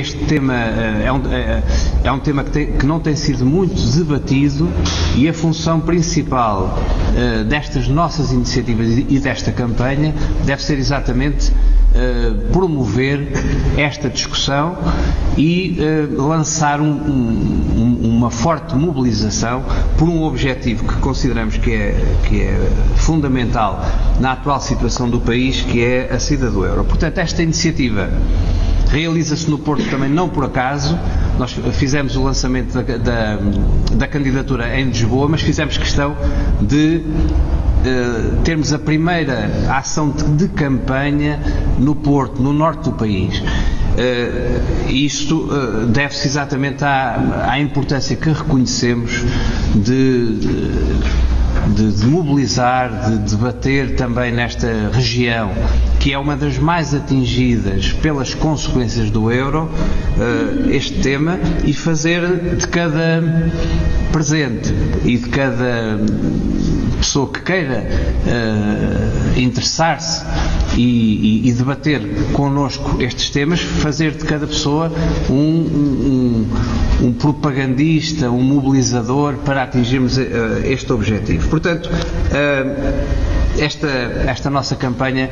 Este tema é um tema que não tem sido muito debatido, e a função principal destas nossas iniciativas e desta campanha deve ser exatamente promover esta discussão e lançar uma forte mobilização por um objetivo que consideramos que é fundamental na atual situação do país, que é a saída do euro. Portanto, esta iniciativa realiza-se no Porto também não por acaso. Nós fizemos o lançamento da candidatura em Lisboa, mas fizemos questão de termos a primeira ação de campanha no Porto, no norte do país. Isto deve-se exatamente à importância que reconhecemos de mobilizar, de debater também nesta região, que é uma das mais atingidas pelas consequências do euro, este tema, e fazer de cada presente e de cada pessoa que queira interessar-se e debater connosco estes temas, fazer de cada pessoa um propagandista, um mobilizador para atingirmos este objetivo. Portanto, esta nossa campanha,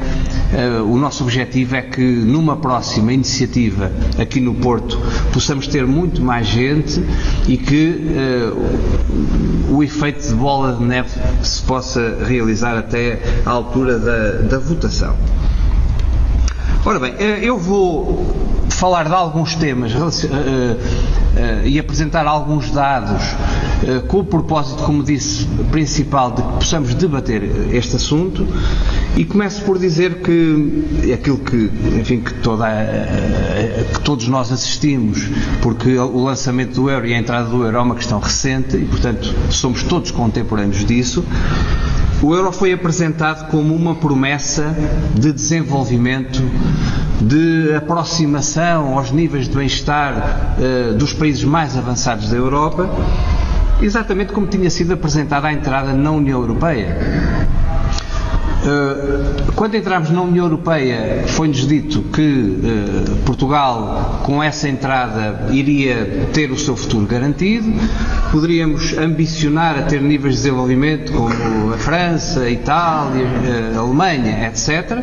o nosso objetivo é que numa próxima iniciativa aqui no Porto possamos ter muito mais gente e que o efeito de bola de neve se possa realizar até à altura da votação. Ora bem, eu vou falar de alguns temas e apresentar alguns dados com o propósito, como disse, principal de que possamos debater este assunto, e começo por dizer que aquilo que todos nós assistimos, porque o lançamento do euro e a entrada do euro é uma questão recente e, portanto, somos todos contemporâneos disso. O euro foi apresentado como uma promessa de desenvolvimento, de aproximação aos níveis de bem-estar dos países mais avançados da Europa, exatamente como tinha sido apresentada à entrada na União Europeia. Quando entramos na União Europeia, foi-nos dito que Portugal, com essa entrada, iria ter o seu futuro garantido. Poderíamos ambicionar a ter níveis de desenvolvimento como a França, a Itália, a Alemanha, etc.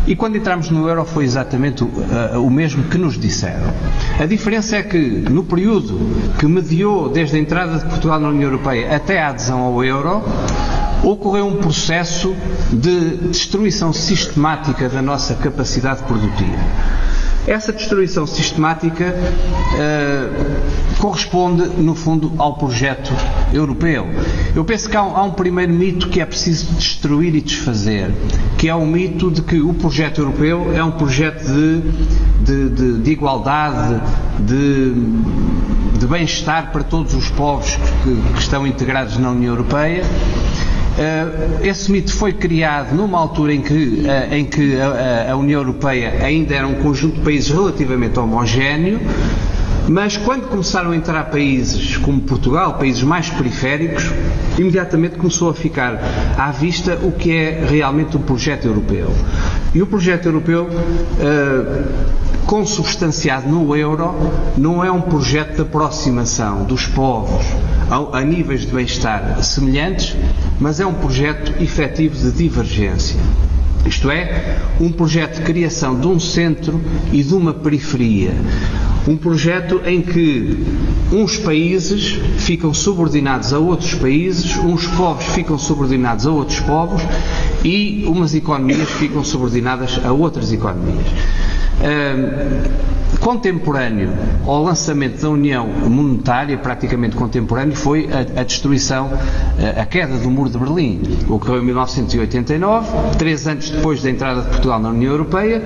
E quando entramos no euro foi exatamente o mesmo que nos disseram. A diferença é que no período que mediou desde a entrada de Portugal na União Europeia até a adesão ao euro, ocorreu um processo de destruição sistemática da nossa capacidade produtiva. Essa destruição sistemática corresponde, no fundo, ao projeto europeu. Eu penso que há um primeiro mito que é preciso destruir e desfazer, que é o mito de que o projeto europeu é um projeto de igualdade, de bem-estar para todos os povos que estão integrados na União Europeia. Esse mito foi criado numa altura em que a União Europeia ainda era um conjunto de países relativamente homogéneo, mas quando começaram a entrar países como Portugal, países mais periféricos, imediatamente começou a ficar à vista o que é realmente o projeto europeu. E o projeto europeu, consubstanciado no euro, não é um projeto de aproximação dos povos a níveis de bem-estar semelhantes, mas é um projeto efetivo de divergência. Isto é, um projeto de criação de um centro e de uma periferia. Um projeto em que uns países ficam subordinados a outros países, uns povos ficam subordinados a outros povos e umas economias ficam subordinadas a outras economias. Contemporâneo ao lançamento da União Monetária, praticamente contemporâneo, foi a destruição, a queda do Muro de Berlim. Ocorreu em 1989, 3 anos depois da entrada de Portugal na União Europeia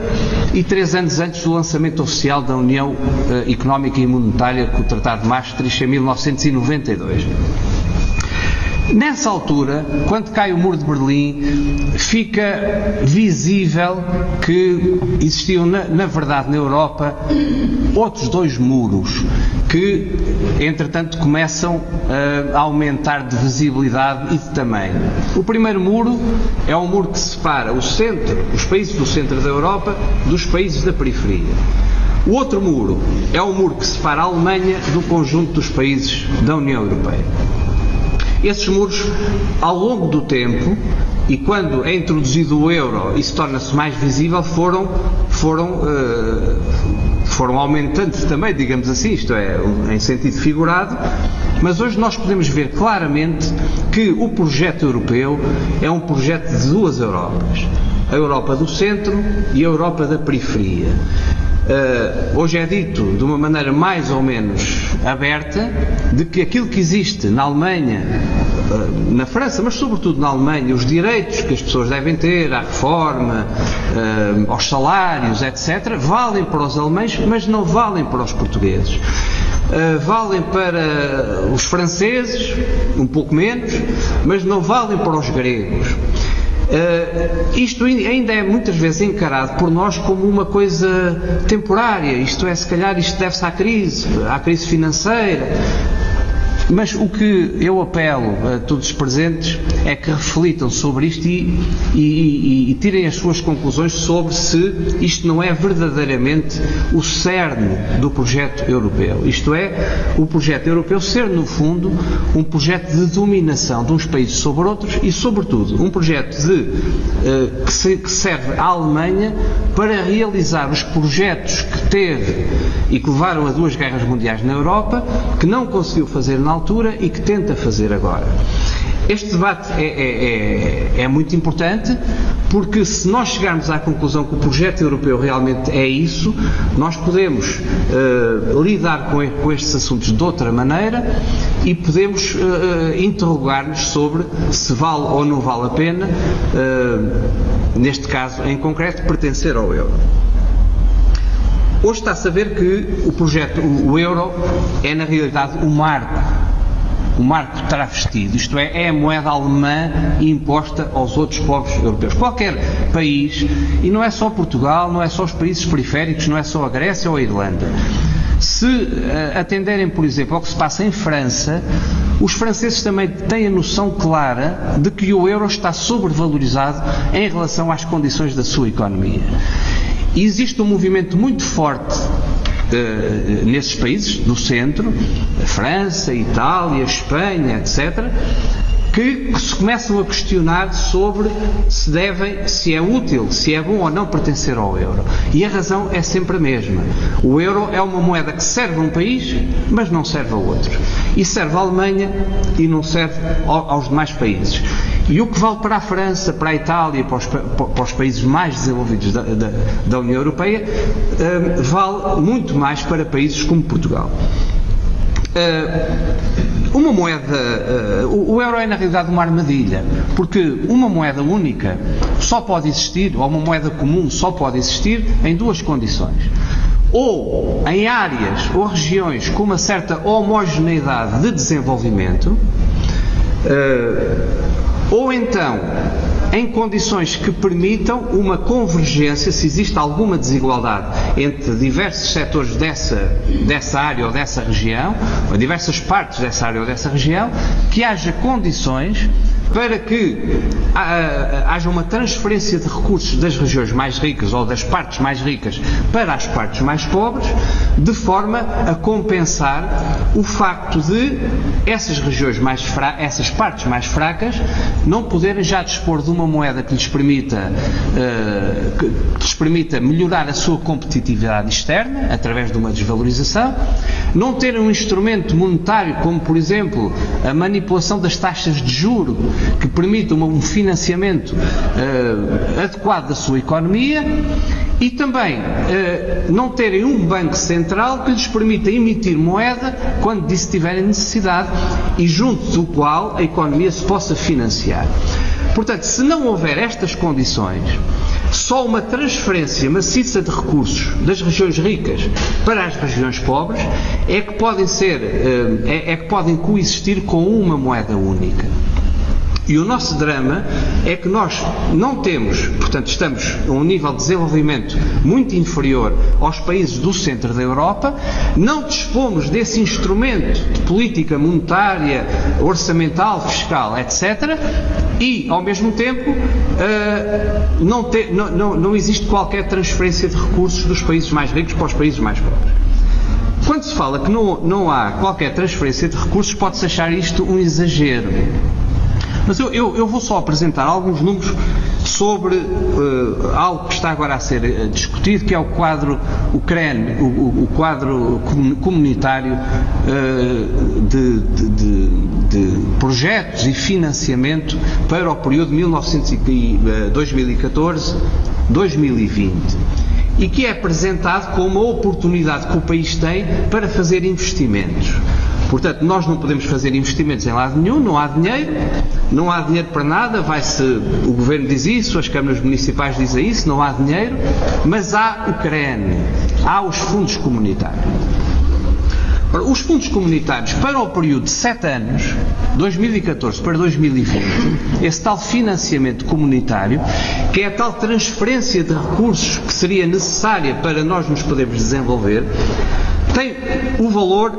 e 3 anos antes do lançamento oficial da União Económica e Monetária, com o Tratado de Maastricht, em 1992. Nessa altura, quando cai o Muro de Berlim, fica visível que existiam, na verdade, na Europa, outros 2 muros que, entretanto, começam a aumentar de visibilidade e de tamanho. O primeiro muro é um muro que separa o centro, os países do centro da Europa, dos países da periferia. O outro muro é o muro que separa a Alemanha do conjunto dos países da União Europeia. Esses muros, ao longo do tempo, e quando é introduzido o euro, isso torna-se mais visível, foram aumentando também, digamos assim, isto é, em sentido figurado, mas hoje nós podemos ver claramente que o projeto europeu é um projeto de duas Europas, a Europa do centro e a Europa da periferia. Hoje é dito de uma maneira mais ou menos aberta de que aquilo que existe na Alemanha, na França, mas sobretudo na Alemanha, os direitos que as pessoas devem ter à reforma, aos salários, etc., valem para os alemães, mas não valem para os portugueses. Valem para os franceses, um pouco menos, mas não valem para os gregos. Isto ainda é muitas vezes encarado por nós como uma coisa temporária, isto é, se calhar isto deve-se à crise financeira. Mas o que eu apelo a todos os presentes é que reflitam sobre isto e tirem as suas conclusões sobre se isto não é verdadeiramente o cerne do projeto europeu. Isto é, o projeto europeu ser, no fundo, um projeto de dominação de uns países sobre outros e, sobretudo, um projeto que serve à Alemanha para realizar os projetos que teve e que levaram a 2 guerras mundiais na Europa, que não conseguiu fazer na altura e que tenta fazer agora. Este debate é muito importante, porque se nós chegarmos à conclusão que o projeto europeu realmente é isso, nós podemos lidar com estes assuntos de outra maneira e podemos interrogar-nos sobre se vale ou não vale a pena, neste caso em concreto, pertencer ao euro. Hoje está-se a ver que o projeto, o euro, é na realidade um marco travestido, isto é a moeda alemã imposta aos outros povos europeus. Qualquer país, e não é só Portugal, não é só os países periféricos, não é só a Grécia ou a Irlanda. Se atenderem, por exemplo, ao que se passa em França, os franceses também têm a noção clara de que o euro está sobrevalorizado em relação às condições da sua economia. E existe um movimento muito forte nesses países do centro, a França, a Itália, a Espanha, etc., que se começam a questionar sobre se é útil, se é bom ou não pertencer ao euro. E a razão é sempre a mesma. O euro é uma moeda que serve a um país, mas não serve a outro. E serve à Alemanha e não serve aos demais países. E o que vale para a França, para a Itália, para os países mais desenvolvidos da União Europeia, vale muito mais para países como Portugal. Uma moeda, o euro é na realidade uma armadilha, porque uma moeda única só pode existir, ou uma moeda comum só pode existir em 2 condições. Ou em áreas ou regiões com uma certa homogeneidade de desenvolvimento, ou então em condições que permitam uma convergência, se existe alguma desigualdade entre diversos setores dessa área ou dessa região, ou diversas partes dessa área ou dessa região, que haja condições para que haja uma transferência de recursos das regiões mais ricas ou das partes mais ricas para as partes mais pobres, de forma a compensar o facto de essas regiões essas partes mais fracas não poderem já dispor de uma moeda que lhes permita melhorar a sua competitividade externa através de uma desvalorização, não terem um instrumento monetário como, por exemplo, a manipulação das taxas de juros que permitam um financiamento adequado da sua economia, e também não terem um banco central que lhes permita emitir moeda quando disso tiverem necessidade e junto do qual a economia se possa financiar. Portanto, se não houver estas condições, só uma transferência maciça de recursos das regiões ricas para as regiões pobres é que podem coexistir com uma moeda única. E o nosso drama é que nós não temos, portanto, estamos a um nível de desenvolvimento muito inferior aos países do centro da Europa, não dispomos desse instrumento de política monetária, orçamental, fiscal, etc., e, ao mesmo tempo, não existe qualquer transferência de recursos dos países mais ricos para os países mais pobres. Quando se fala que não há qualquer transferência de recursos, pode-se achar isto um exagero. Mas eu vou só apresentar alguns números sobre algo que está agora a ser discutido, que é o quadro o quadro comunitário de projetos e financiamento para o período de 2014-2020. E que é apresentado como uma oportunidade que o país tem para fazer investimentos. Portanto, nós não podemos fazer investimentos em lado nenhum, não há dinheiro para nada, o Governo diz isso, as câmaras municipais dizem isso, não há dinheiro, mas há o CREN, há os fundos comunitários. Ora, os fundos comunitários para o período de 7 anos, 2014 para 2020, esse tal financiamento comunitário, que é a tal transferência de recursos que seria necessária para nós nos podermos desenvolver, tem o valor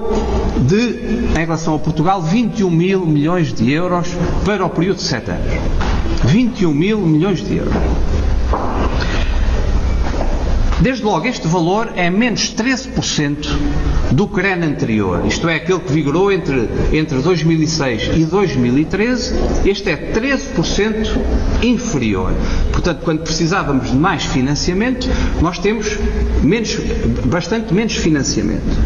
de, em relação a Portugal, 21 mil milhões de euros para o período de 7 anos. 21 mil milhões de euros. Desde logo, este valor é menos 13% do CREN anterior, isto é, aquele que vigorou entre 2006 e 2013, este é 13% inferior. Portanto, quando precisávamos de mais financiamento, nós temos bastante menos financiamento.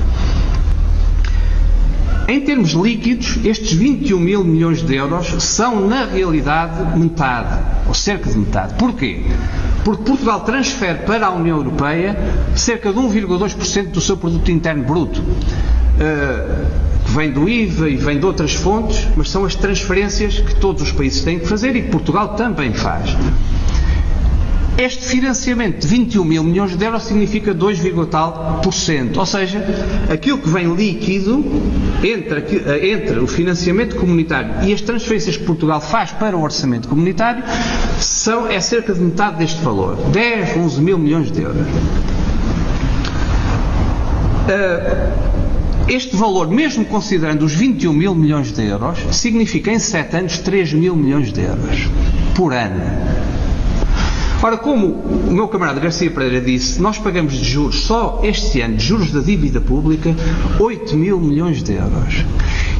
Em termos líquidos, estes 21 mil milhões de euros são, na realidade, metade, ou cerca de metade. Porquê? Porque Portugal transfere para a União Europeia cerca de 1,2% do seu produto interno bruto, que vem do IVA e vem de outras fontes, mas são as transferências que todos os países têm que fazer e que Portugal também faz. Este financiamento de 21 mil milhões de euros significa 2,tal%, ou seja, aquilo que vem líquido entre o financiamento comunitário e as transferências que Portugal faz para o orçamento comunitário é cerca de metade deste valor, 10, 11 mil milhões de euros. Este valor, mesmo considerando os 21 mil milhões de euros, significa em 7 anos 3 mil milhões de euros por ano. Ora, como o meu camarada Garcia Pereira disse, nós pagamos de juros, só este ano, de juros da dívida pública, 8 mil milhões de euros.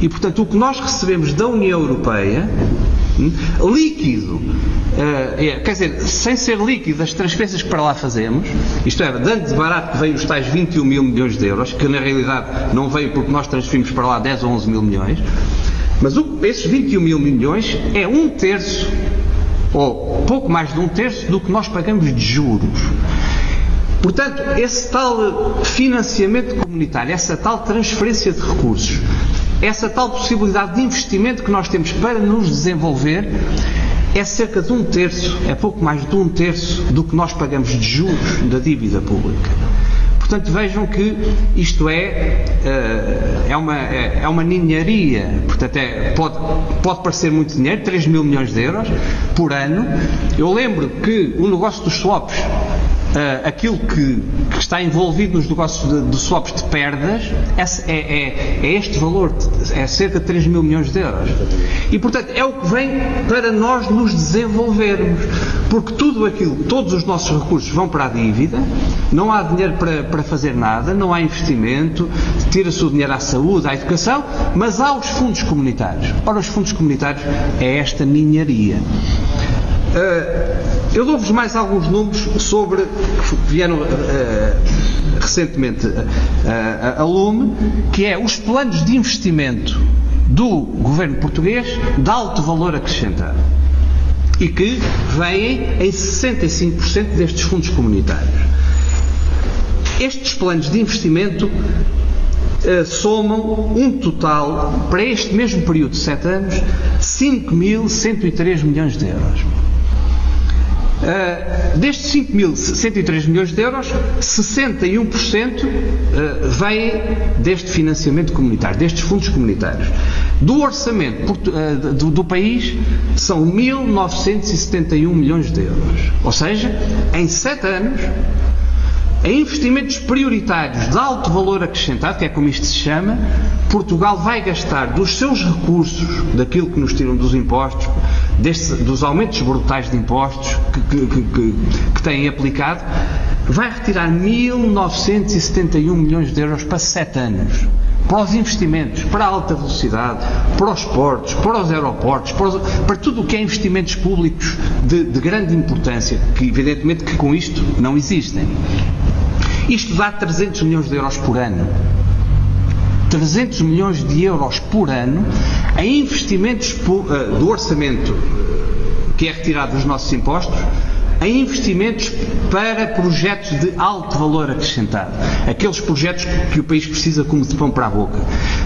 E, portanto, o que nós recebemos da União Europeia, líquido, quer dizer, sem ser líquido as transferências que para lá fazemos, isto é, dando de barato que veio os tais 21 mil milhões de euros, que na realidade não veio porque nós transferimos para lá 10 ou 11 mil milhões, mas esses 21 mil milhões é 1/3, ou pouco mais de 1/3 do que nós pagamos de juros. Portanto, esse tal financiamento comunitário, essa tal transferência de recursos, essa tal possibilidade de investimento que nós temos para nos desenvolver, é cerca de 1/3, é pouco mais de 1/3 do que nós pagamos de juros da dívida pública. Portanto, vejam que isto é uma ninharia. Portanto, pode parecer muito dinheiro, 3 mil milhões de euros por ano. Eu lembro que o negócio dos swaps, aquilo que está envolvido nos negócios de swaps de perdas, é este valor, é cerca de 3 mil milhões de euros. E, portanto, é o que vem para nós nos desenvolvermos. Porque todos os nossos recursos vão para a dívida, não há dinheiro para fazer nada, não há investimento, tira-se o dinheiro à saúde, à educação, mas há os fundos comunitários. Ora, os fundos comunitários é esta ninharia. Eu dou-vos mais alguns números sobre que vieram recentemente a lume, que é os planos de investimento do governo português de alto valor acrescentado e que vêm em 65% destes fundos comunitários. Estes planos de investimento somam um total, para este mesmo período de 7 anos, 5.103 milhões de euros. Destes 5.103 milhões de euros, 61% vêm deste financiamento comunitário, destes fundos comunitários. do orçamento do país são 1.971 milhões de euros. Ou seja, em 7 anos, em investimentos prioritários de alto valor acrescentado, que é como isto se chama, Portugal vai gastar dos seus recursos, daquilo que nos tiram dos impostos, dos aumentos brutais de impostos que têm aplicado, vai retirar 1.971 milhões de euros para 7 anos. Para os investimentos, para a alta velocidade, para os portos, para os aeroportos, para tudo o que é investimentos públicos de grande importância, que evidentemente que com isto não existem. Isto dá 300 milhões de euros por ano. 300 milhões de euros por ano em investimentos do orçamento que é retirado dos nossos impostos, em investimentos para projetos de alto valor acrescentado. Aqueles projetos que o país precisa como de pão para a boca.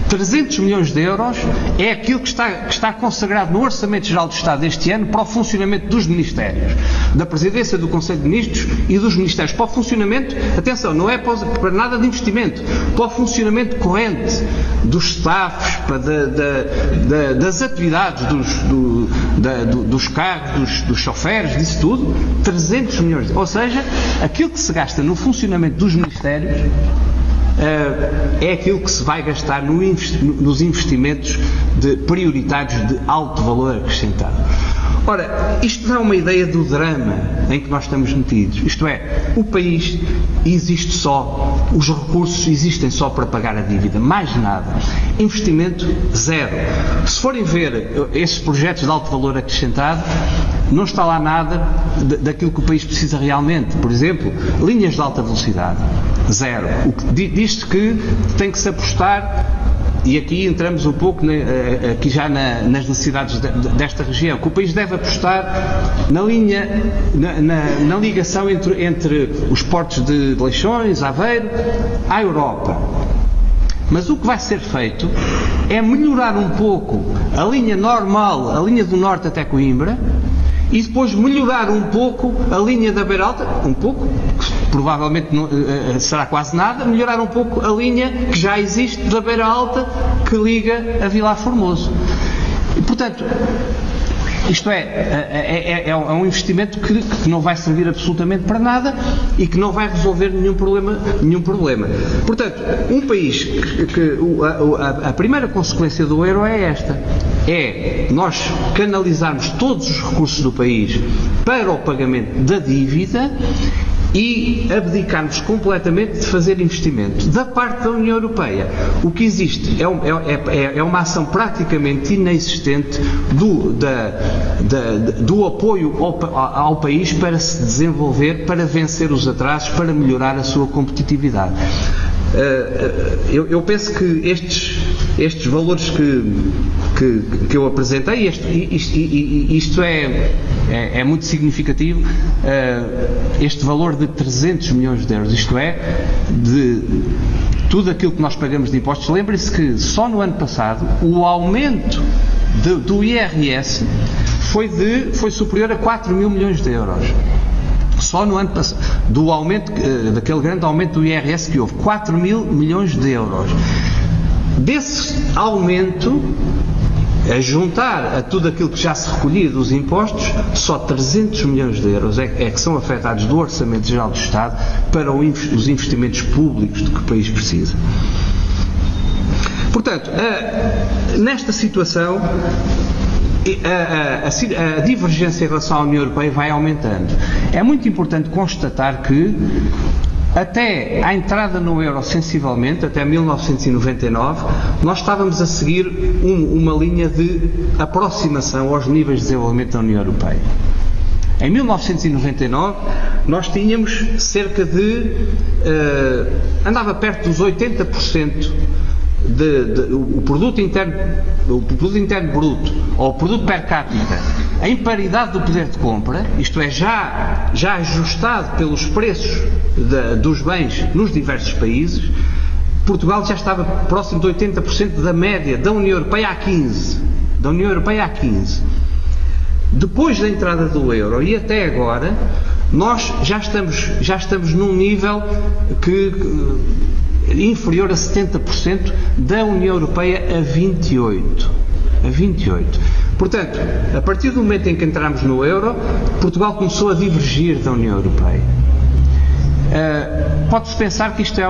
300 milhões de euros é aquilo que está consagrado no Orçamento Geral do Estado este ano para o funcionamento dos Ministérios, da Presidência do Conselho de Ministros e dos Ministérios. Para o funcionamento, atenção, não é para nada de investimento, para o funcionamento corrente dos staffs, das atividades dos carros, dos choferes, disso tudo, 300 milhões. Ou seja, aquilo que se gasta no funcionamento dos Ministérios é aquilo que se vai gastar nos investimentos prioritários de alto valor acrescentado. Ora, isto dá uma ideia do drama em que nós estamos metidos. Isto é, o país existe só, os recursos existem só para pagar a dívida, mais nada. Investimento zero. Se forem ver esses projetos de alto valor acrescentado, não está lá nada daquilo que o país precisa realmente. Por exemplo, linhas de alta velocidade, zero. O que diz-se que tem que se apostar, e aqui entramos um pouco aqui já nas necessidades desta região, que o país deve apostar na ligação entre os portos de Leixões, Aveiro, à Europa. Mas o que vai ser feito é melhorar um pouco a linha normal, a linha do norte até Coimbra, e depois melhorar um pouco a linha da Beira Alta, um pouco, que provavelmente não, será quase nada, melhorar um pouco a linha que já existe da Beira Alta, que liga a Vilar Formoso. E, portanto, isto é um investimento que não vai servir absolutamente para nada e que não vai resolver nenhum problema. Portanto, um país a primeira consequência do euro é esta: é nós canalizarmos todos os recursos do país para o pagamento da dívida e abdicarmos completamente de fazer investimento. Da parte da União Europeia, o que existe é uma ação praticamente inexistente do apoio ao país para se desenvolver, para vencer os atrasos, para melhorar a sua competitividade. Eu penso que estes valores que eu apresentei, isto é muito significativo, este valor de 300 milhões de euros, isto é, de tudo aquilo que nós pagamos de impostos. Lembre-se que só no ano passado o aumento do IRS foi superior a 4 mil milhões de euros. Só no ano passado, daquele grande aumento do IRS que houve, 4 mil milhões de euros. Desse aumento, a juntar a tudo aquilo que já se recolhia dos impostos, só 300 milhões de euros é que são afetados do Orçamento Geral do Estado para os investimentos públicos de que o país precisa. Portanto, nesta situação, a divergência em relação à União Europeia vai aumentando. É muito importante constatar que até à entrada no euro, sensivelmente, até 1999, nós estávamos a seguir uma linha de aproximação aos níveis de desenvolvimento da União Europeia. Em 1999, nós tínhamos cerca de... andava perto dos 80% o produto interno bruto, ou o produto per capita, em paridade do poder de compra, isto é, já ajustado pelos preços dos bens nos diversos países, Portugal já estava próximo de 80% da média da União Europeia a 15%. Depois da entrada do euro e até agora, nós já estamos num nível inferior a 70% da União Europeia a 28%. a 28. Portanto, a partir do momento em que entramos no euro, Portugal começou a divergir da União Europeia. Pode-se pensar que isto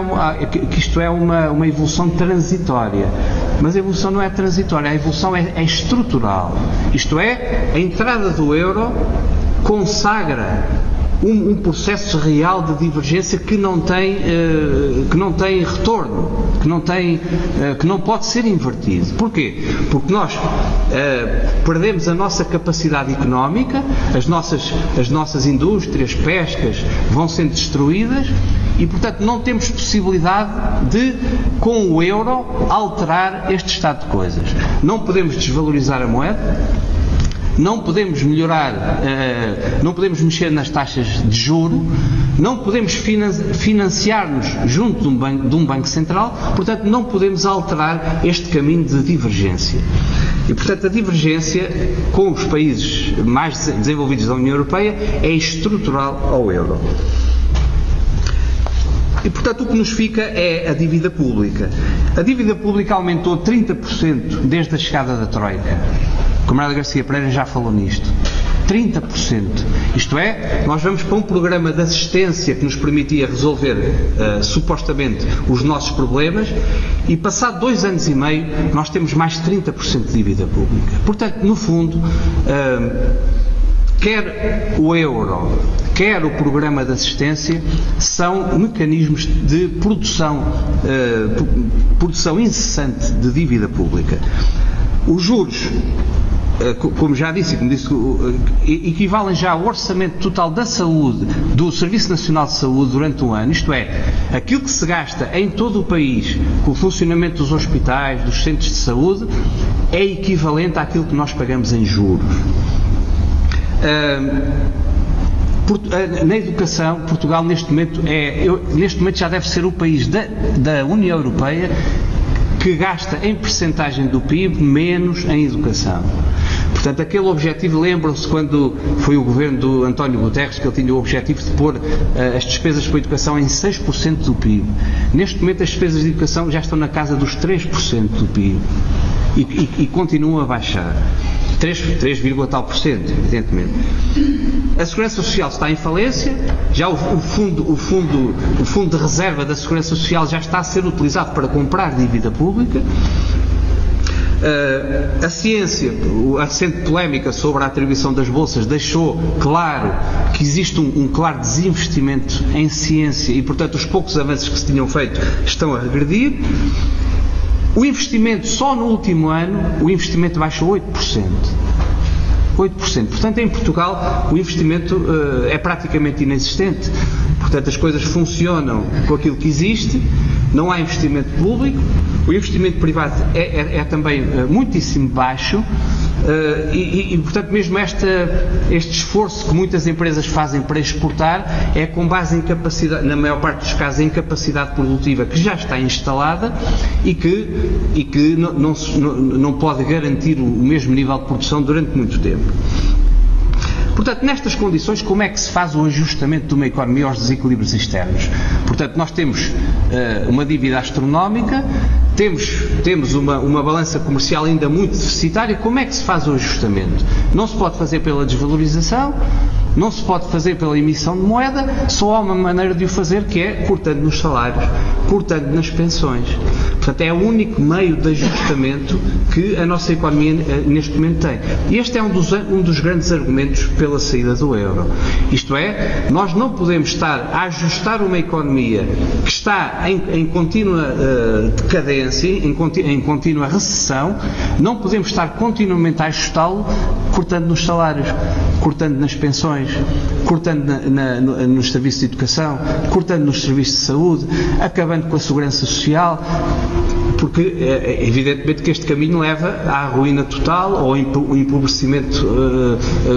é uma evolução transitória, mas a evolução não é transitória, a evolução é estrutural. Isto é, a entrada do euro consagra um processo real de divergência que não tem retorno, que não pode ser invertido. Porquê? Porque nós perdemos a nossa capacidade económica, as nossas indústrias, pescas vão sendo destruídas e, portanto, não temos possibilidade de, com o euro, alterar este estado de coisas. Não podemos desvalorizar a moeda, não podemos não podemos mexer nas taxas de juro, não podemos financiar-nos junto de um banco central, portanto não podemos alterar este caminho de divergência. E, portanto, a divergência com os países mais desenvolvidos da União Europeia é estrutural ao euro. E, portanto, o que nos fica é a dívida pública. A dívida pública aumentou 30% desde a chegada da Troika. O Camarada Garcia Pereira já falou nisto. 30%. Isto é, nós vamos para um programa de assistência que nos permitia resolver, supostamente, os nossos problemas e, passado 2 anos e meio, nós temos mais de 30% de dívida pública. Portanto, no fundo, quer o euro, quer o programa de assistência, são mecanismos de produção incessante de dívida pública. Os juros, como já disse, equivalem já ao orçamento total da saúde, do Serviço Nacional de Saúde durante um ano, isto é, aquilo que se gasta em todo o país com o funcionamento dos hospitais, dos centros de saúde, é equivalente àquilo que nós pagamos em juros. Na educação, Portugal neste momento já deve ser o país da União Europeia que gasta em percentagem do PIB menos em educação. Portanto, aquele objetivo, lembram-se quando foi o governo do António Guterres que ele tinha o objetivo de pôr as despesas para a educação em 6% do PIB. Neste momento as despesas de educação já estão na casa dos 3% do PIB e continuam a baixar. 3, tal por cento, evidentemente. A Segurança Social está em falência, já o fundo de reserva da Segurança Social já está a ser utilizado para comprar dívida pública. A ciência, a recente polémica sobre a atribuição das bolsas deixou claro que existe um claro desinvestimento em ciência e, portanto, os poucos avanços que se tinham feito estão a regredir. O investimento, só no último ano, o investimento baixou 8%. 8%. Portanto, em Portugal, o investimento é praticamente inexistente. Portanto, as coisas funcionam com aquilo que existe, não há investimento público, o investimento privado é também muitíssimo baixo. Portanto, mesmo este esforço que muitas empresas fazem para exportar é com base em capacidade, na maior parte dos casos, em capacidade produtiva que já está instalada e que não pode garantir o mesmo nível de produção durante muito tempo. Portanto, nestas condições, como é que se faz o ajustamento de uma economia aos desequilíbrios externos? Portanto, nós temos uma dívida astronómica, temos uma balança comercial ainda muito deficitária. Como é que se faz o ajustamento? Não se pode fazer pela desvalorização, não se pode fazer pela emissão de moeda, só há uma maneira de o fazer, que é cortando nos salários, cortando nas pensões. Portanto, é o único meio de ajustamento que a nossa economia neste momento tem. E este é um dos grandes argumentos pela saída do euro. Isto é, nós não podemos estar a ajustar uma economia que está em contínua decadência, em contínua recessão, não podemos estar continuamente a ajustá-lo cortando nos salários, cortando nas pensões, cortando nos serviços de educação, cortando nos serviços de saúde, acabando com a segurança social, porque evidentemente que este caminho leva à ruína total, ao empobrecimento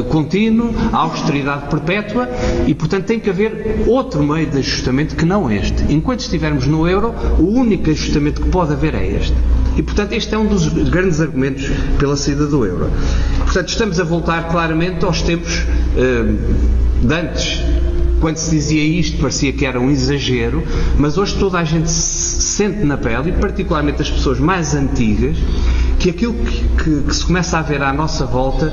contínuo, à austeridade perpétua e, portanto, tem que haver outro meio de ajustamento que não este. Enquanto estivermos no euro, o único ajustamento que pode haver é este. E, portanto, este é um dos grandes argumentos pela saída do euro. Portanto, estamos a voltar claramente aos tempos de antes. Quando se dizia isto, parecia que era um exagero, mas hoje toda a gente se sente na pele, e particularmente as pessoas mais antigas, que aquilo que se começa a ver à nossa volta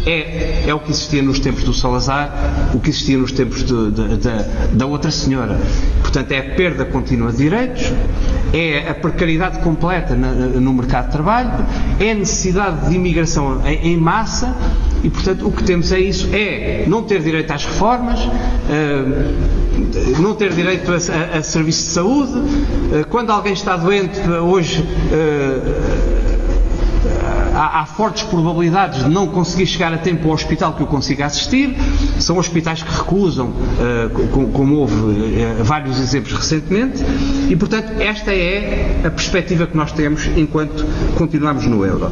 é o que existia nos tempos do Salazar, o que existia nos tempos da outra senhora. Portanto, é a perda contínua de direitos, é a precariedade completa no mercado de trabalho, é a necessidade de imigração em massa e, portanto, o que temos é isso, é não ter direito às reformas, não ter direito a serviços de saúde, quando alguém está doente, hoje há fortes probabilidades de não conseguir chegar a tempo ao hospital que o consiga assistir, são hospitais que recusam, como houve vários exemplos recentemente, e portanto esta é a perspectiva que nós temos enquanto continuamos no euro.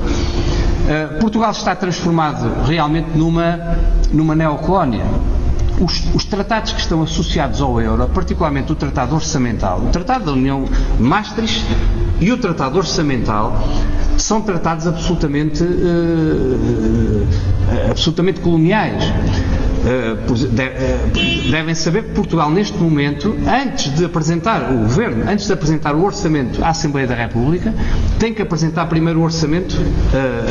Portugal está transformado realmente numa neocolónia. Os tratados que estão associados ao euro, particularmente o Tratado Orçamental, o Tratado da União de Maastricht e o Tratado Orçamental, são tratados absolutamente coloniais. Devem saber que Portugal, neste momento, antes de apresentar o orçamento à Assembleia da República, tem que apresentar primeiro o orçamento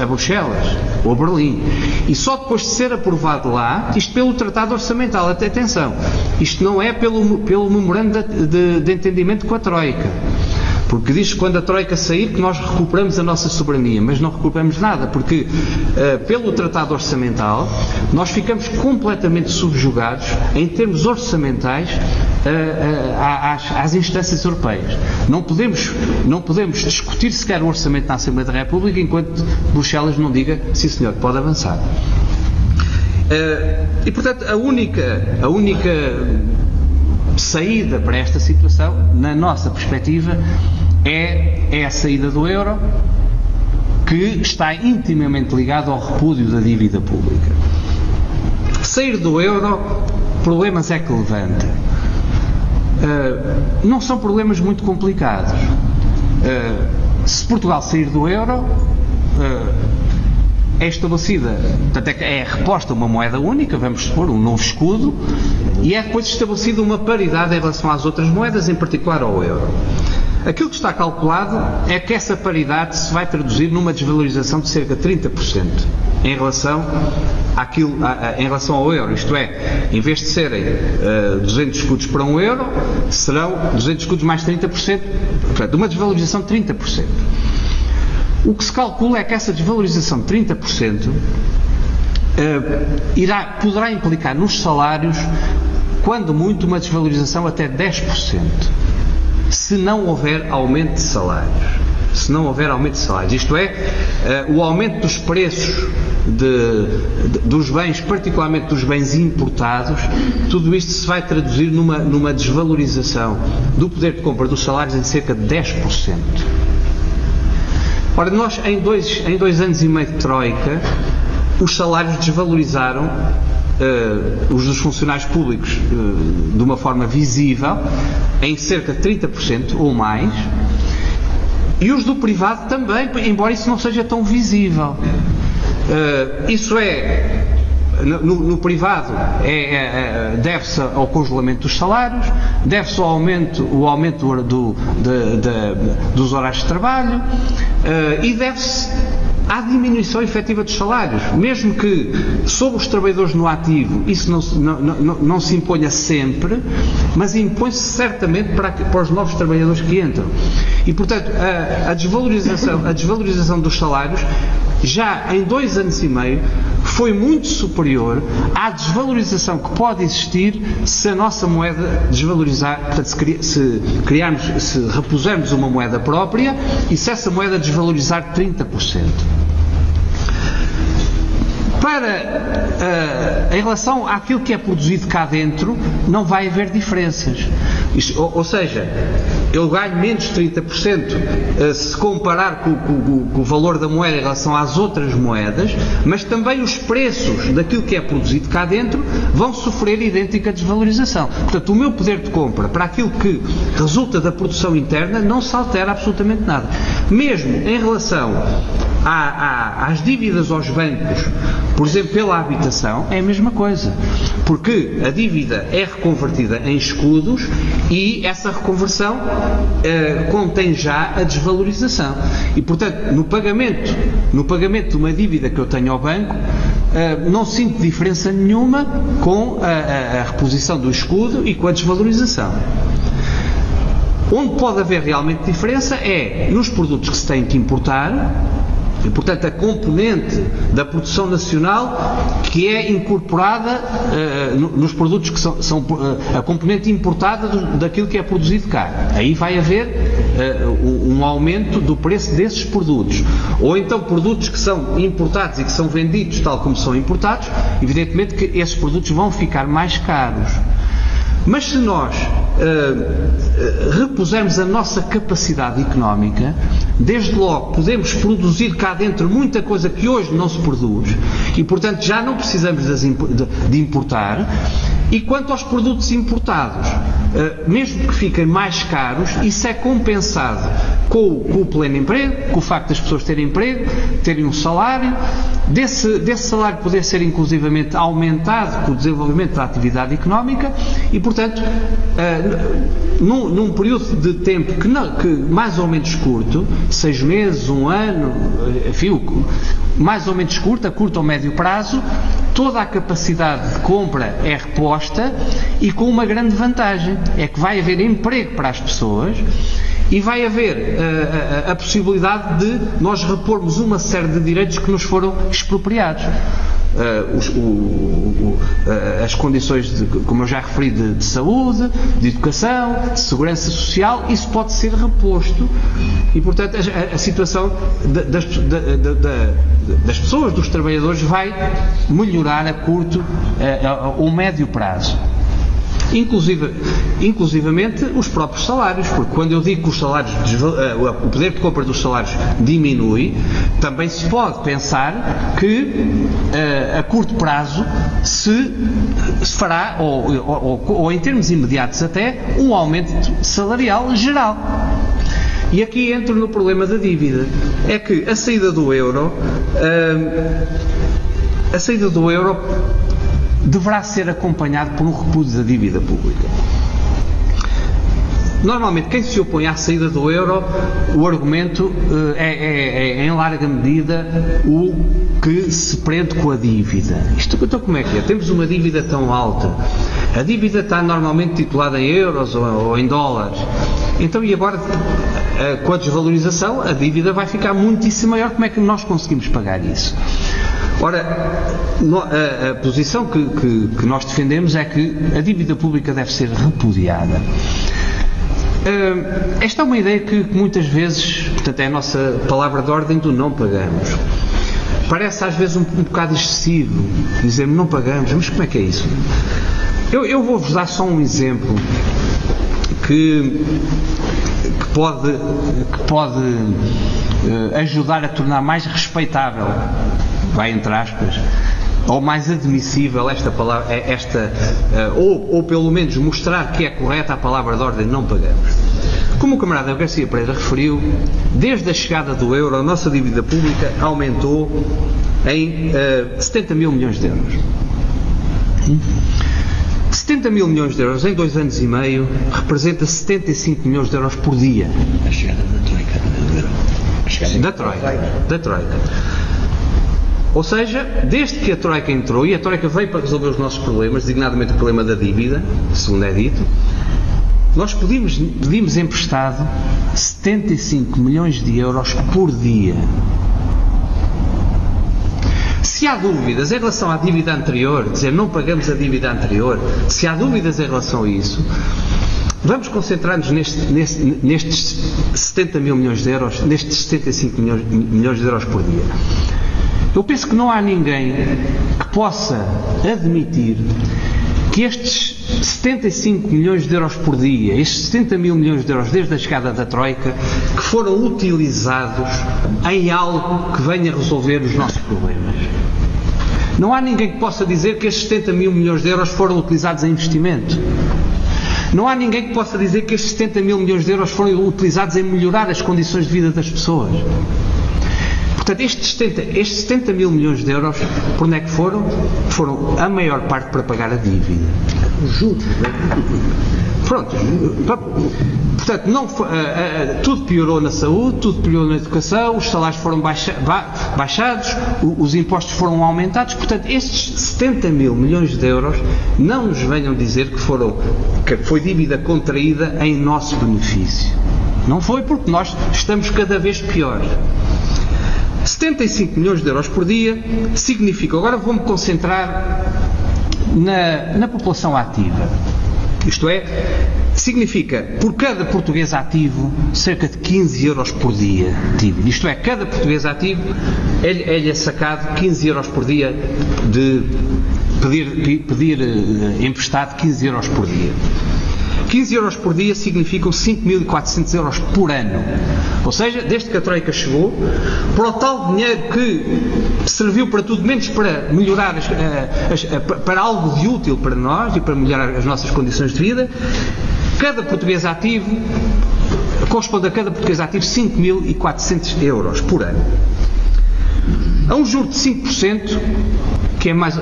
a Bruxelas ou a Berlim. E só depois de ser aprovado lá, isto pelo Tratado Orçamental, até atenção, isto não é pelo memorando de entendimento com a Troika. Porque diz que quando a Troika sair que nós recuperamos a nossa soberania, mas não recuperamos nada, porque pelo Tratado Orçamental nós ficamos completamente subjugados em termos orçamentais às instâncias europeias. Não podemos discutir sequer o orçamento na Assembleia da República enquanto Bruxelas não diga, sim senhor, pode avançar. E portanto a única saída para esta situação, na nossa perspectiva, é a saída do euro, que está intimamente ligado ao repúdio da dívida pública. Sair do euro, problemas é que levanta. Não são problemas muito complicados. Se Portugal sair do euro, é estabelecida, portanto é reposta uma moeda única, vamos supor, um novo escudo, e é depois estabelecida uma paridade em relação às outras moedas, em particular ao euro. Aquilo que está calculado é que essa paridade se vai traduzir numa desvalorização de cerca de 30% em relação ao euro, isto é, em vez de serem 200 escudos para um euro, serão 200 escudos mais 30%, portanto, uma desvalorização de 30%. O que se calcula é que essa desvalorização de 30% poderá implicar nos salários, quando muito, uma desvalorização até 10%, se não houver aumento de salários. Isto é, o aumento dos preços dos bens, particularmente dos bens importados, tudo isto se vai traduzir numa desvalorização do poder de compra dos salários em cerca de 10%. Ora, nós em dois anos e meio de Troika, os salários desvalorizaram, os dos funcionários públicos de uma forma visível, em cerca de 30% ou mais, e os do privado também, embora isso não seja tão visível. Isso é, no privado, deve-se ao congelamento dos salários, deve-se ao aumento dos horários de trabalho, e deve-se à diminuição efetiva dos salários, mesmo que sobre os trabalhadores no ativo isso não se imponha sempre, mas impõe-se certamente para os novos trabalhadores que entram. E portanto a desvalorização dos salários já em 2 anos e meio foi muito superior à desvalorização que pode existir se a nossa moeda desvalorizar, portanto se repusermos uma moeda própria e se essa moeda desvalorizar 30%. Em relação àquilo que é produzido cá dentro, não vai haver diferenças. Ou seja, eu ganho menos 30% se comparar com o valor da moeda em relação às outras moedas, mas também os preços daquilo que é produzido cá dentro vão sofrer idêntica desvalorização. Portanto, o meu poder de compra para aquilo que resulta da produção interna não se altera absolutamente nada. Mesmo em relação às dívidas aos bancos, por exemplo, pela habitação, é a mesma coisa. porque a dívida é reconvertida em escudos e essa reconversão contém já a desvalorização. E, portanto, no pagamento de uma dívida que eu tenho ao banco, não sinto diferença nenhuma com a reposição do escudo e com a desvalorização. Onde pode haver realmente diferença é nos produtos que se têm que importar, e, portanto, a componente da produção nacional que é incorporada nos produtos que são a componente importada daquilo que é produzido cá. Aí vai haver um aumento do preço desses produtos. Ou então produtos que são importados e que são vendidos tal como são importados, evidentemente que esses produtos vão ficar mais caros. Mas se nós repusermos a nossa capacidade económica, desde logo podemos produzir cá dentro muita coisa que hoje não se produz e, portanto, já não precisamos de importar. E quanto aos produtos importados, mesmo que fiquem mais caros, isso é compensado com o pleno emprego, com o facto das pessoas terem emprego, terem um salário, desse salário poder ser inclusivamente aumentado com o desenvolvimento da atividade económica e, portanto, num período de tempo que mais ou menos curto, 6 meses, 1 ano, enfim, mais ou menos curto, a curto ou médio prazo, toda a capacidade de compra é reposta e com uma grande vantagem, é que vai haver emprego para as pessoas e vai haver a possibilidade de nós repormos uma série de direitos que nos foram expropriados. As condições, como eu já referi, de saúde, de educação, de segurança social, isso pode ser reposto e, portanto, a situação das pessoas, dos trabalhadores, vai melhorar a curto ou médio prazo. Inclusivamente os próprios salários, porque quando eu digo que os salários, o poder de compra dos salários diminui, também se pode pensar que a curto prazo se fará, ou em termos imediatos até, um aumento salarial geral. E aqui entro no problema da dívida. É que a saída do euro deverá ser acompanhado por um repúdio da dívida pública. Normalmente, quem se opõe à saída do euro, o argumento é em larga medida o que se prende com a dívida. Então, como é que é? Temos uma dívida tão alta. A dívida está normalmente titulada em euros ou em dólares. Então, e agora, com a desvalorização, a dívida vai ficar muitíssimo maior. Como é que nós conseguimos pagar isso? Ora, a posição que nós defendemos é que a dívida pública deve ser repudiada. Esta é uma ideia que muitas vezes, portanto, é a nossa palavra de ordem do não pagamos. Parece às vezes um bocado excessivo dizer não pagamos, mas como é que é isso? Eu vou-vos dar só um exemplo que pode ajudar a tornar mais respeitável, vai entre aspas, ou mais admissível esta palavra, ou pelo menos mostrar que é correta a palavra de ordem não pagamos. Como o camarada Garcia Pereira referiu, desde a chegada do euro a nossa dívida pública aumentou em 70 mil milhões de euros. 70 mil milhões de euros em 2 anos e meio representa 75 milhões de euros por dia. A chegada da Troika. Da Troika. Ou seja, desde que a Troika entrou, e a Troika veio para resolver os nossos problemas, designadamente o problema da dívida, segundo é dito, nós pedimos emprestado 75 milhões de euros por dia. Se há dúvidas em relação à dívida anterior, dizer não pagamos a dívida anterior, se há dúvidas em relação a isso, vamos concentrar-nos nestes 70 mil milhões de euros, nestes 75 milhões de euros por dia. Eu penso que não há ninguém que possa admitir que estes 75 milhões de euros por dia, estes 70 mil milhões de euros desde a chegada da Troika, que foram utilizados em algo que venha resolver os nossos problemas. Não há ninguém que possa dizer que estes 70 mil milhões de euros foram utilizados em investimento. Não há ninguém que possa dizer que estes 70 mil milhões de euros foram utilizados em melhorar as condições de vida das pessoas. Portanto, estes 70 mil milhões de euros, por onde é que foram? Foram a maior parte para pagar a dívida. Os juros. Pronto. Portanto, tudo piorou na saúde, tudo piorou na educação, os salários foram baixados, os impostos foram aumentados. Portanto, estes 70 mil milhões de euros não nos venham dizer que foi dívida contraída em nosso benefício. Não foi, porque nós estamos cada vez pior. 75 milhões de euros por dia significa, agora vou-me concentrar na população ativa. Isto é, significa, por cada português ativo, cerca de 15 euros por dia. Isto é, cada português ativo é-lhe sacado 15 euros por dia de pedir emprestado 15 euros por dia. 15 euros por dia significam 5.400 euros por ano. Ou seja, desde que a Troika chegou, para o tal dinheiro que serviu para tudo menos para melhorar, para algo de útil para nós e para melhorar as nossas condições de vida, cada português ativo, corresponde a cada português ativo 5.400 euros por ano. A um juro de 5%, que é mais...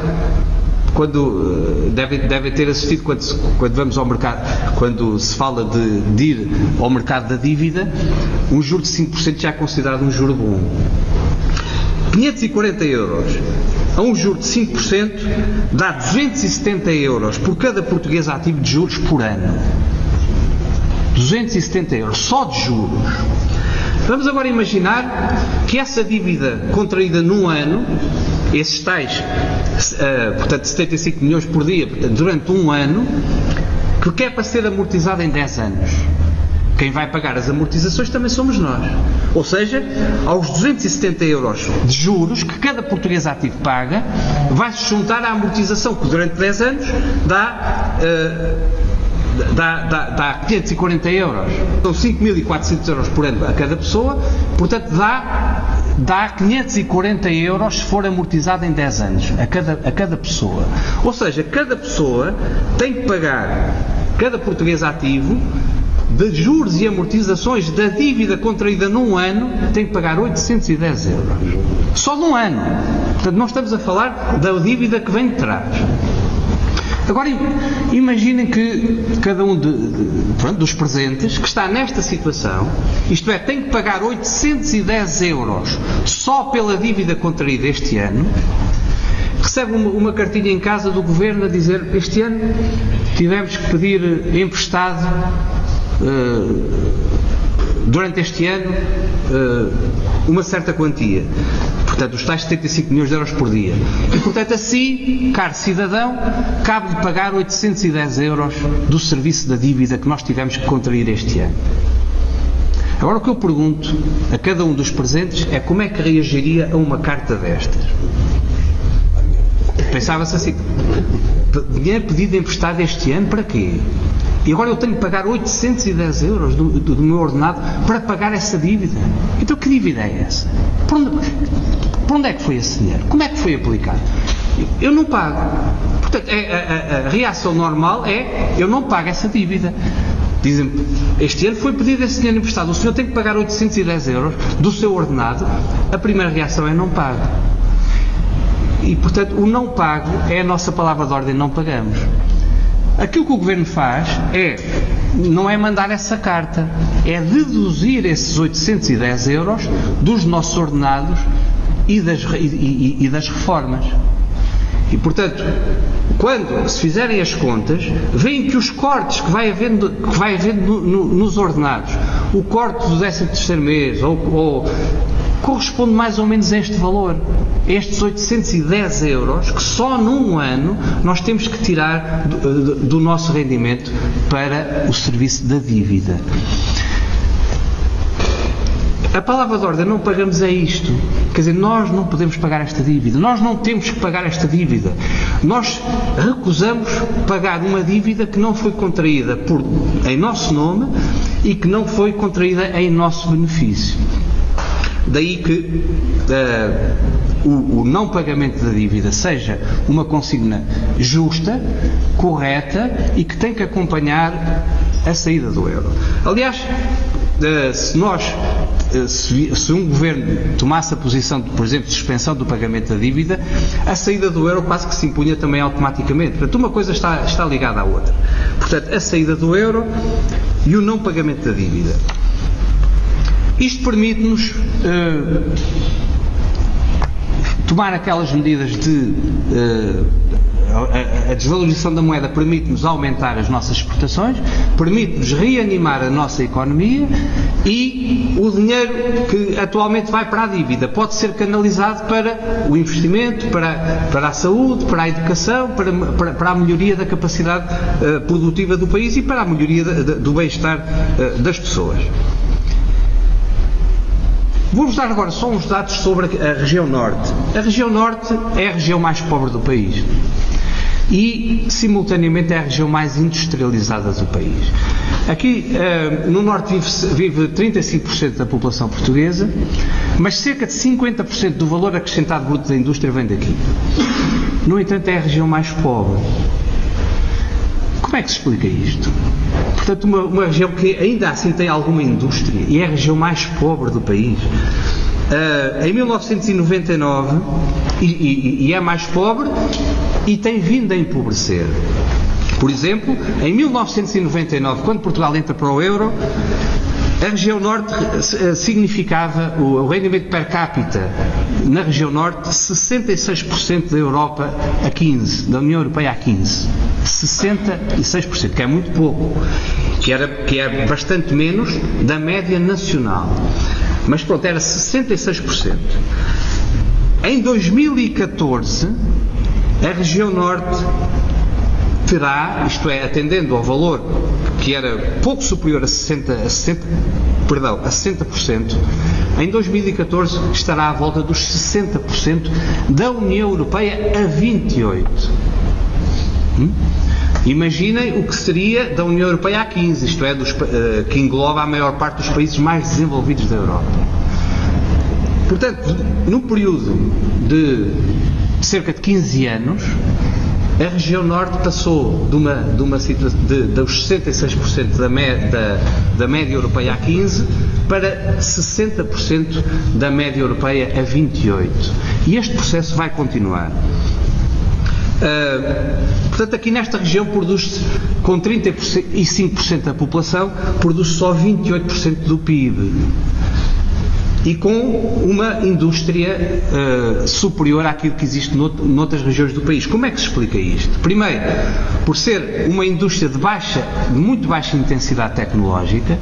Quando devem ter assistido quando vamos ao mercado, quando se fala de ir ao mercado da dívida, um juro de 5% já é considerado um juro bom. 540 euros a um juro de 5% dá 270 euros por cada português ativo de juros por ano. 270 euros só de juros. Vamos agora imaginar que essa dívida contraída num ano, esses tais, portanto, 75 milhões por dia, portanto, durante um ano, que é para ser amortizado em 10 anos. Quem vai pagar as amortizações também somos nós. Ou seja, aos 270 euros de juros que cada português ativo paga, vai-se juntar à amortização que durante 10 anos dá 540 euros. São 5.400 euros por ano a cada pessoa, portanto dá 540 euros se for amortizado em 10 anos a cada pessoa. Ou seja, cada pessoa tem que pagar, cada português ativo, de juros e amortizações da dívida contraída num ano, tem que pagar 810 euros. Só num ano. Portanto, não estamos a falar da dívida que vem de trás. Agora, imaginem que cada um dos presentes que está nesta situação, isto é, tem que pagar 810 euros só pela dívida contraída este ano, recebe uma cartinha em casa do Governo a dizer: este ano tivemos que pedir emprestado, durante este ano, uma certa quantia. Portanto, os tais 75 milhões de euros por dia. E, portanto, assim, caro cidadão, cabe-lhe pagar 810 euros do serviço da dívida que nós tivemos que contrair este ano. Agora, o que eu pergunto a cada um dos presentes é como é que reagiria a uma carta destas. Pensava-se assim: dinheiro pedido emprestado este ano, para quê? E agora eu tenho que pagar 810 euros do meu ordenado para pagar essa dívida. Então, que dívida é essa? Por onde é que foi esse dinheiro? Como é que foi aplicado? Eu não pago. Portanto, a reação normal é: eu não pago essa dívida. Dizem: este ano foi pedido esse dinheiro emprestado, o senhor tem que pagar 810 euros do seu ordenado. A primeira reação é: não pago. E, portanto, o não pago é a nossa palavra de ordem: não pagamos. Aquilo que o Governo faz não é mandar essa carta, é deduzir esses 810 euros dos nossos ordenados e das reformas. E, portanto, quando se fizerem as contas, veem que os cortes que vai havendo nos ordenados, o corte do 13º mês, corresponde mais ou menos a este valor, estes 810 euros, que só num ano nós temos que tirar do nosso rendimento para o serviço da dívida. A palavra de ordem: não pagamos, é isto. Quer dizer, nós não podemos pagar esta dívida, nós não temos que pagar esta dívida. Nós recusamos pagar uma dívida que não foi contraída em nosso nome e que não foi contraída em nosso benefício. Daí que o não pagamento da dívida seja uma consigna justa, correta e que tem que acompanhar a saída do euro. Aliás, se um governo tomasse a posição, por exemplo, de suspensão do pagamento da dívida, a saída do euro quase que se impunha também automaticamente. Portanto, uma coisa está ligada à outra. Portanto, a saída do euro e o não pagamento da dívida. Isto permite-nos tomar aquelas medidas de... A desvalorização da moeda permite-nos aumentar as nossas exportações, permite-nos reanimar a nossa economia e o dinheiro que atualmente vai para a dívida pode ser canalizado para o investimento, para a saúde, para a educação, para a melhoria da capacidade produtiva do país e para a melhoria do bem-estar das pessoas. Vou-vos dar agora só uns dados sobre a região norte. A região norte é a região mais pobre do país e, simultaneamente, é a região mais industrializada do país. Aqui, no norte, vive 35% da população portuguesa, mas cerca de 50% do valor acrescentado bruto da indústria vem daqui. No entanto, é a região mais pobre. Como é que se explica isto? Portanto, uma região que ainda assim tem alguma indústria e é a região mais pobre do país. Em 1999, e é mais pobre e tem vindo a empobrecer. Por exemplo, em 1999, quando Portugal entra para o euro, a região norte significava o rendimento per capita na região norte 66% da Europa a 15%, da União Europeia a 15%. 66%, que é muito pouco, que é bastante menos da média nacional. Mas pronto, era 66%. Em 2014, a região norte terá, isto é, atendendo ao valor que era pouco superior a 60%, em 2014 estará à volta dos 60% da União Europeia a 28%. Imaginem o que seria da União Europeia a 15%, isto é, que engloba a maior parte dos países mais desenvolvidos da Europa. Portanto, num período de cerca de 15 anos, a região norte passou de uma situação dos 66% da média europeia a 15% para 60% da média europeia a 28%. E este processo vai continuar. Portanto, aqui nesta região produz-se, com 35% da população, produz-se só 28% do PIB. E com uma indústria superior àquilo que existe noutras regiões do país. Como é que se explica isto? Primeiro, por ser uma indústria de muito baixa intensidade tecnológica,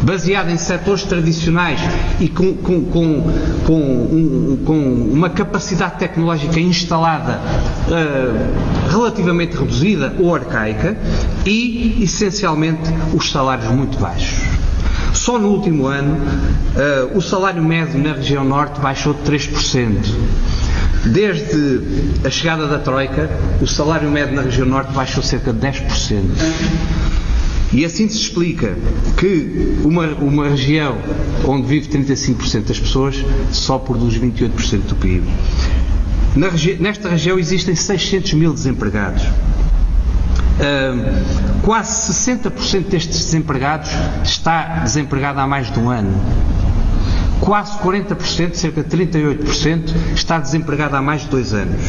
baseada em setores tradicionais e com uma capacidade tecnológica instalada relativamente reduzida ou arcaica e, essencialmente, os salários muito baixos. Só no último ano, o salário médio na região norte baixou de 3%. Desde a chegada da Troika, o salário médio na região norte baixou cerca de 10%. E assim se explica que uma região onde vive 35% das pessoas só produz 28% do PIB. Nesta região existem 600 mil desempregados. Quase 60% destes desempregados está desempregado há mais de um ano. Quase 40%, cerca de 38%, está desempregado há mais de 2 anos.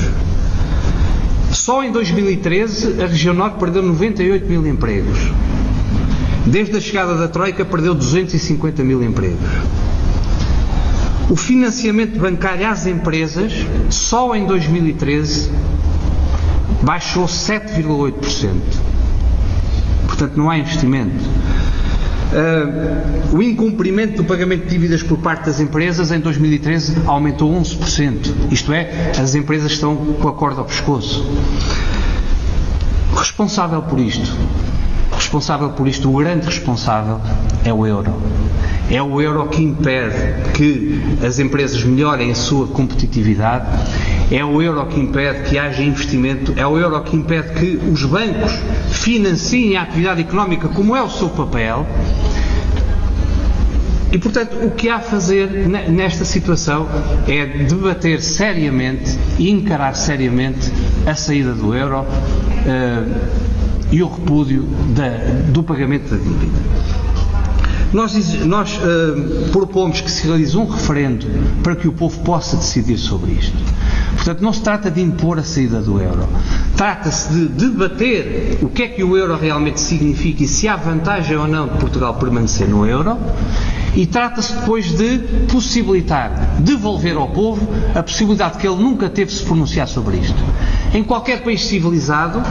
Só em 2013 a região norte perdeu 98 mil empregos. Desde a chegada da Troika perdeu 250 mil empregos. O financiamento bancário às empresas, só em 2013, baixou 7,8%. Portanto, não há investimento. O incumprimento do pagamento de dívidas por parte das empresas em 2013 aumentou 11%. Isto é, as empresas estão com a corda ao pescoço. Responsável por isto, o grande responsável é o euro. É o euro que impede que as empresas melhorem a sua competitividade, é o euro que impede que haja investimento, é o euro que impede que os bancos financiem a atividade económica, como é o seu papel. E, portanto, o que há a fazer nesta situação é debater seriamente e encarar seriamente a saída do euro e o repúdio do pagamento da dívida. Nós propomos que se realize um referendo para que o povo possa decidir sobre isto. Portanto, não se trata de impor a saída do euro. Trata-se de debater o que é que o euro realmente significa e se há vantagem ou não de Portugal permanecer no euro. E trata-se depois de possibilitar, devolver ao povo a possibilidade que ele nunca teve de se pronunciar sobre isto. Em qualquer país civilizado,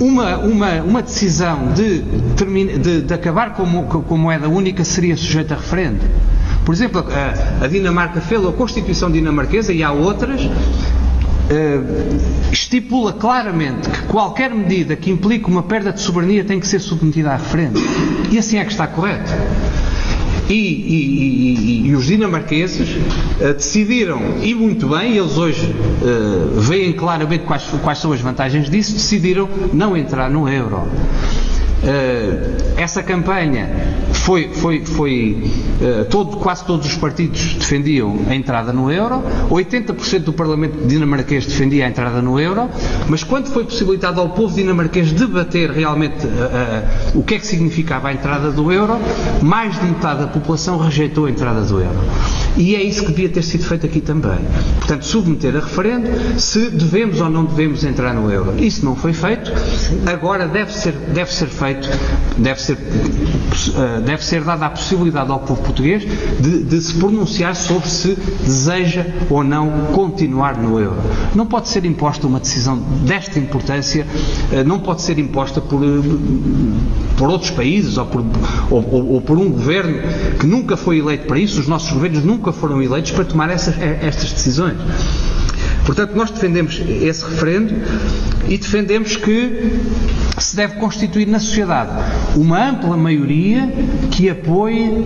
uma decisão de acabar com a moeda única seria sujeita a referendo. Por exemplo, a Dinamarca fez a Constituição dinamarquesa, e há outras, estipula claramente que qualquer medida que implique uma perda de soberania tem que ser submetida a referendo. E assim é que está correto. E os dinamarqueses decidiram, e muito bem, eles hoje veem claramente quais são as vantagens disso, decidiram não entrar no euro. Essa campanha quase todos os partidos defendiam a entrada no euro, 80% do Parlamento dinamarquês defendia a entrada no euro, mas quando foi possibilitado ao povo dinamarquês debater realmente o que é que significava a entrada do euro, mais de metade da população rejeitou a entrada do euro. E é isso que devia ter sido feito aqui também. Portanto, submeter a referendo se devemos ou não devemos entrar no euro. Isso não foi feito, agora deve ser feito. Deve ser dada a possibilidade ao povo português de se pronunciar sobre se deseja ou não continuar no euro. Não pode ser imposta uma decisão desta importância, não pode ser imposta por outros países ou por um governo que nunca foi eleito para isso. Os nossos governos nunca foram eleitos para tomar estas decisões. Portanto, nós defendemos esse referendo e defendemos que se deve constituir na sociedade uma ampla maioria que apoie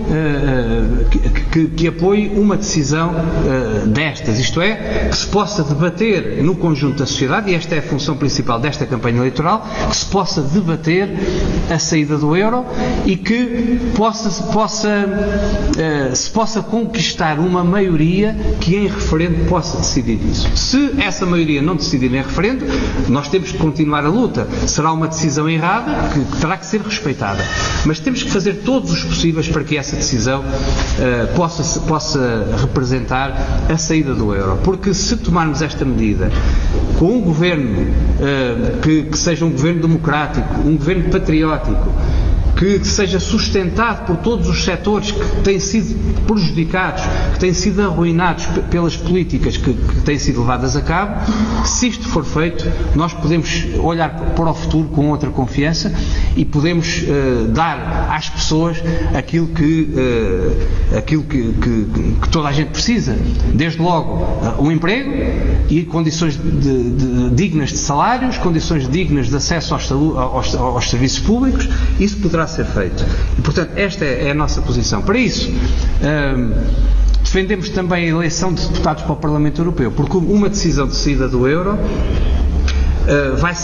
uma decisão destas, isto é, que se possa debater no conjunto da sociedade, e esta é a função principal desta campanha eleitoral, que se possa debater a saída do euro e que se possa conquistar uma maioria que em referendo possa decidir isso. Se essa maioria não decidir em referendo, nós temos que continuar a luta. Será uma decisão errada que terá que ser respeitada. Mas temos que fazer todos os possíveis para que essa decisão possa representar a saída do euro. Porque se tomarmos esta medida com um governo que seja um governo democrático, um governo patriótico, que seja sustentado por todos os setores que têm sido prejudicados, que têm sido arruinados pelas políticas que têm sido levadas a cabo, se isto for feito, nós podemos olhar para o futuro com outra confiança e podemos dar às pessoas aquilo que toda a gente precisa. Desde logo, um emprego e condições dignas de salários, condições dignas de acesso aos serviços públicos. Isso poderá ser feito. E, portanto, esta é a nossa posição. Para isso, defendemos também a eleição de deputados para o Parlamento Europeu, porque uma decisão de saída do euro vai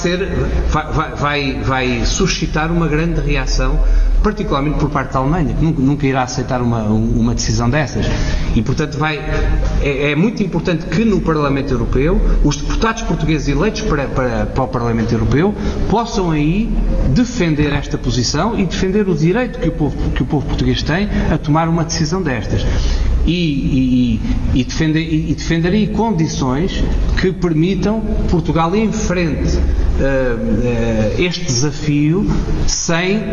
suscitar uma grande reação, particularmente por parte da Alemanha, que nunca irá aceitar uma decisão dessas. E, portanto, é muito importante que no Parlamento Europeu os deputados portugueses eleitos para o Parlamento Europeu possam aí defender esta posição e defender o direito que o povo português tem a tomar uma decisão destas. E defender aí condições que permitam Portugal ir em frente este desafio sem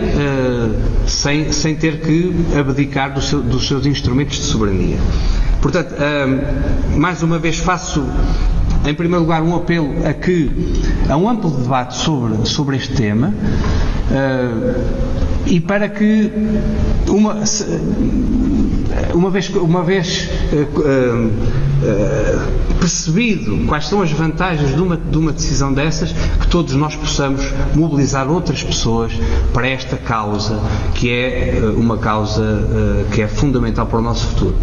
ter que abdicar dos seus instrumentos de soberania. Portanto, mais uma vez faço, em primeiro lugar, um apelo a um amplo debate sobre este tema, e para que uma vez percebido quais são as vantagens de uma decisão dessas, que todos nós possamos mobilizar outras pessoas para esta causa, que é uma causa que é fundamental para o nosso futuro.